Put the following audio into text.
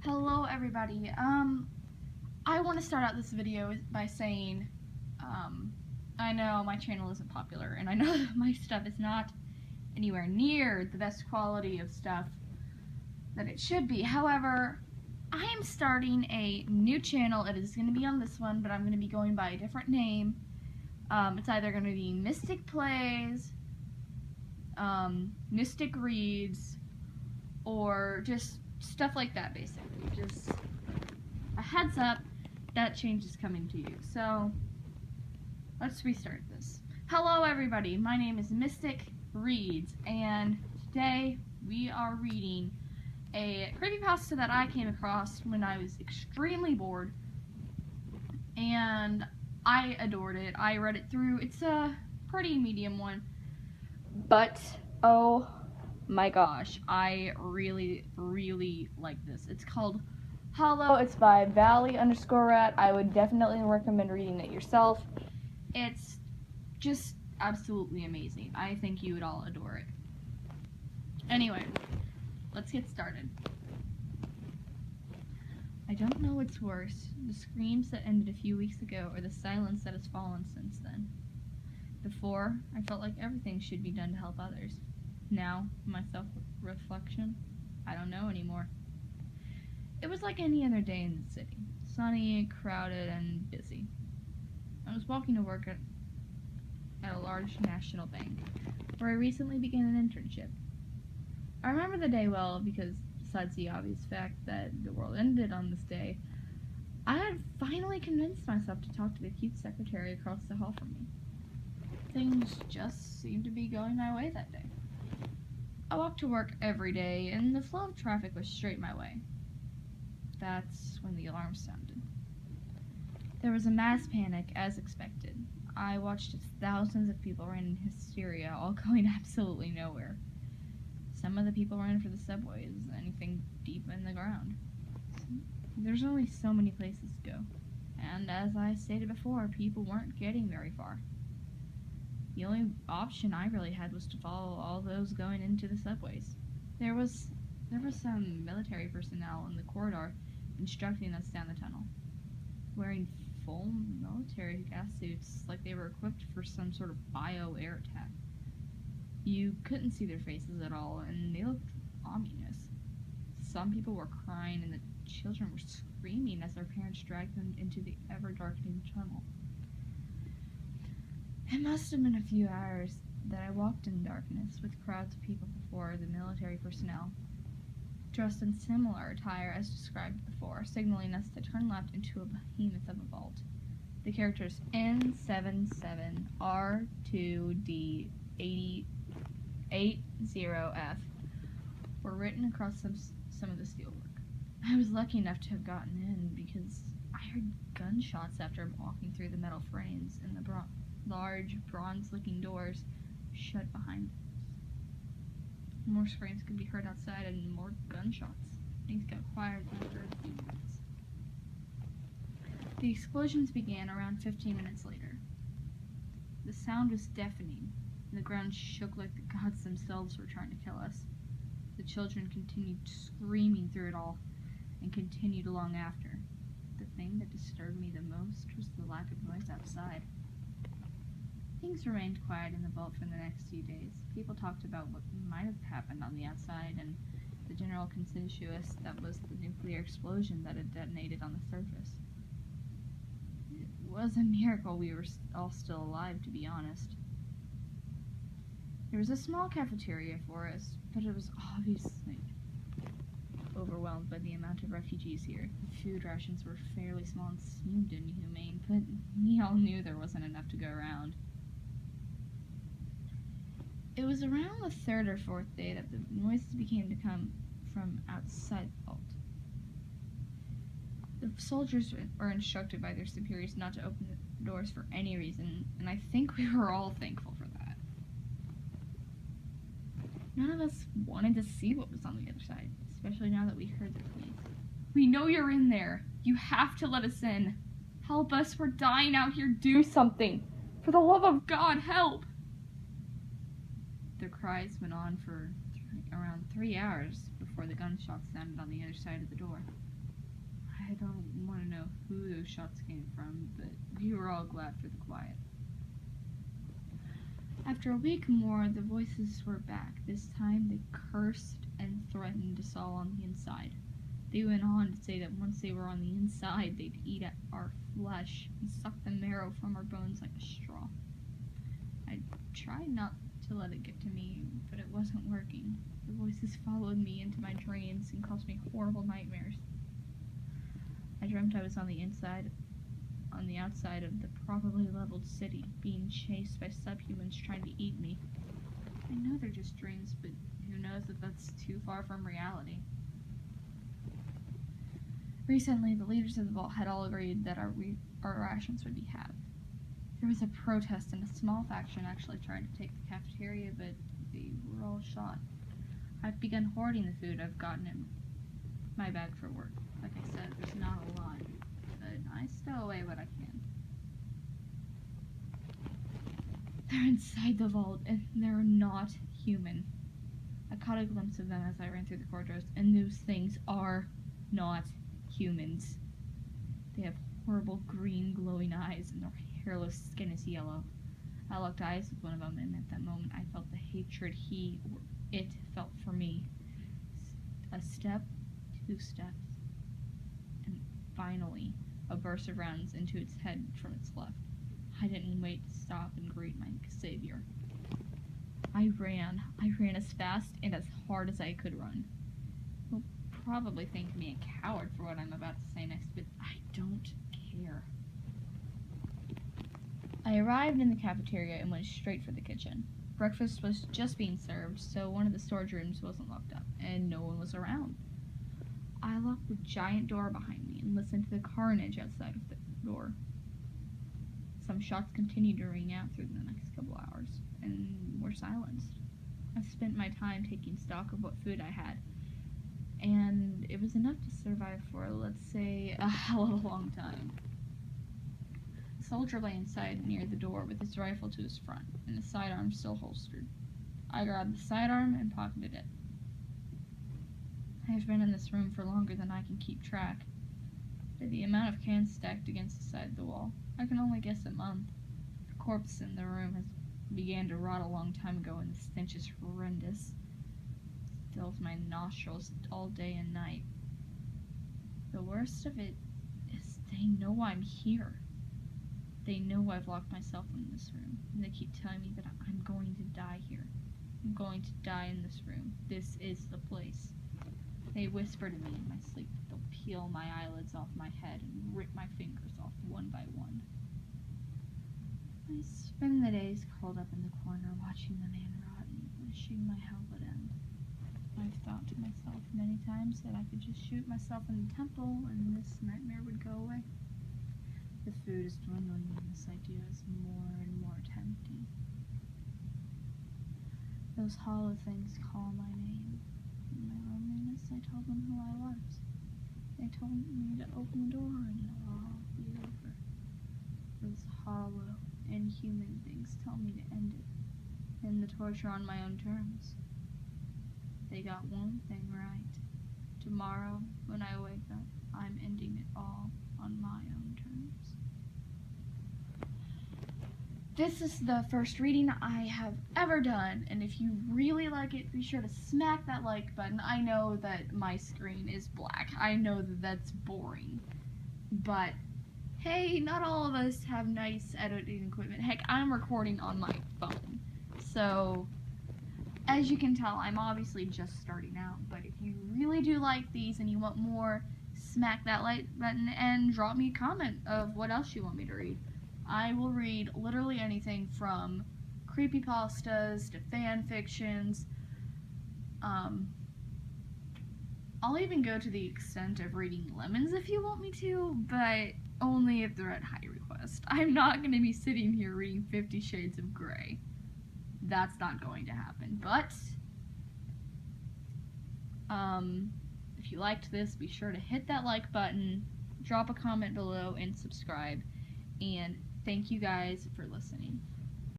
Hello everybody. I want to start out this video by saying, I know my channel isn't popular, and I know that my stuff is not anywhere near the best quality of stuff that it should be. However, I am starting a new channel. It is going to be on this one, but I'm going to be going by a different name. It's either going to be Mystic Plays, Mystic Reads, or just stuff like that, basically. Just a heads up, that change is coming to you. So, let's restart this. Hello everybody, my name is Mystic Reads, and today we are reading a creepypasta that I came across when I was extremely bored, and I adored it. I read it through. It's a pretty medium one, but oh my gosh, I really like this. It's called Hollow. It's by Valley_Rat. I would definitely recommend reading it yourself. It's just absolutely amazing. I think you would all adore it. Anyway, let's get started. I don't know what's worse, the screams that ended a few weeks ago or the silence that has fallen since then. Before, I felt like everything should be done to help others. Now, my self-reflection, I don't know anymore. It was like any other day in the city, sunny, crowded, and busy. I was walking to work at a large national bank, where I recently began an internship. I remember the day well because, besides the obvious fact that the world ended on this day, I had finally convinced myself to talk to the cute secretary across the hall from me. Things just seemed to be going my way that day. I walked to work every day, and the flow of traffic was straight my way. That's when the alarm sounded. There was a mass panic, as expected. I watched as thousands of people ran in hysteria, all going absolutely nowhere. Some of the people ran for the subways, anything deep in the ground. There's only so many places to go, and as I stated before, people weren't getting very far. The only option I really had was to follow all those going into the subways. There was some military personnel in the corridor instructing us down the tunnel, wearing full military gas suits like they were equipped for some sort of bio-air attack. You couldn't see their faces at all, and they looked ominous. Some people were crying, and the children were screaming as their parents dragged them into the ever-darkening tunnel. It must have been a few hours that I walked in darkness with crowds of people before the military personnel, dressed in similar attire as described before, signaling us to turn left into a behemoth of a vault. The characters N77R2D80F were written across some of the steelwork. I was lucky enough to have gotten in because I heard gunshots after walking through the metal frames and the large bronze-looking doors shut behind us. More screams could be heard outside and more gunshots. Things got quiet after a few minutes. The explosions began around 15 minutes later. The sound was deafening, and the ground shook like the gods themselves were trying to kill us. The children continued screaming through it all, and continued long after. The thing that disturbed me the most was the lack of noise outside. Things remained quiet in the vault for the next few days. People talked about what might have happened on the outside and the general consensus that was the nuclear explosion that had detonated on the surface. It was a miracle we were all still alive, to be honest. There was a small cafeteria for us, but it was obviously overwhelmed by the amount of refugees here. The food rations were fairly small and seemed inhumane, but we all knew there wasn't enough to go around. It was around the third or fourth day that the noises began to come from outside the vault. The soldiers were instructed by their superiors not to open the doors for any reason, and I think we were all thankful for that. None of us wanted to see what was on the other side, especially now that we heard the police. We know you're in there. You have to let us in. Help us. We're dying out here. Do something. For the love of God, help. Their cries went on for around 3 hours before the gunshots sounded on the other side of the door. I don't want to know who those shots came from, but we were all glad for the quiet. After a week more, the voices were back. This time they cursed and threatened us all on the inside. They went on to say that once they were on the inside, they'd eat at our flesh and suck the marrow from our bones like a straw. I tried not to let it get to me, but it wasn't working. The voices followed me into my dreams and caused me horrible nightmares. I dreamt I was on the outside of the probably leveled city, being chased by subhumans trying to eat me. I know they're just dreams, but who knows if that's too far from reality. Recently, the leaders of the vault had all agreed that our rations would be halved. There was a protest, and a small faction actually tried to take the cafeteria, but they were all shot. I've begun hoarding the food I've gotten in my bag for work. Like I said, there's not a lot, but I stow away what I can. They're inside the vault, and they're not human. I caught a glimpse of them as I ran through the corridors, and those things are not humans. They have horrible green glowing eyes, and their hairless skin is yellow. I locked eyes with one of them, and at that moment I felt the hatred he or it felt for me. A step, 2 steps, and finally a burst of rounds into its head from its left. I didn't wait to stop and greet my savior. I ran as fast and as hard as I could run. You'll probably think me a coward for what I'm about to say next, but I don't care. I arrived in the cafeteria and went straight for the kitchen. Breakfast was just being served, so one of the storage rooms wasn't locked up, and no one was around. I locked the giant door behind me and listened to the carnage outside of the door. Some shots continued to ring out through the next couple hours, and were silenced. I spent my time taking stock of what food I had, and it was enough to survive for, let's say, a hell of a long time. A soldier lay inside near the door with his rifle to his front, and his sidearm still holstered. I grabbed the sidearm and pocketed it. I have been in this room for longer than I can keep track. By the amount of cans stacked against the side of the wall, I can only guess a month. The corpse in the room has began to rot a long time ago, and the stench is horrendous. It fills my nostrils all day and night. The worst of it is they know I'm here. They know I've locked myself in this room, and they keep telling me that I'm going to die here. I'm going to die in this room. This is the place. They whisper to me in my sleep that they'll peel my eyelids off my head and rip my fingers off one by one. I spend the days curled up in the corner watching the man rot and wishing my hell would end. I've thought to myself many times that I could just shoot myself in the temple and this nightmare would go away. The food is dwindling and this idea is more and more tempting. Those hollow things call my name. In my loneliness, I told them who I was. They told me to open the door and it'll all be over. Those hollow, inhuman things tell me to end it. End the torture on my own terms. They got one thing right. Tomorrow, when I wake up, I'm ending it all on my own terms. This is the first reading I have ever done, and if you really like it, be sure to smack that like button. I know that my screen is black. I know that that's boring. But, hey, not all of us have nice editing equipment. Heck, I'm recording on my phone. So, as you can tell, I'm obviously just starting out. But if you really do like these and you want more, smack that like button and drop me a comment of what else you want me to read. I will read literally anything from creepypastas to fan fictions. I'll even go to the extent of reading lemons if you want me to, but only if they're at high request. I'm not going to be sitting here reading 50 Shades of Grey. That's not going to happen. But, if you liked this, be sure to hit that like button, drop a comment below, and subscribe. And thank you guys for listening.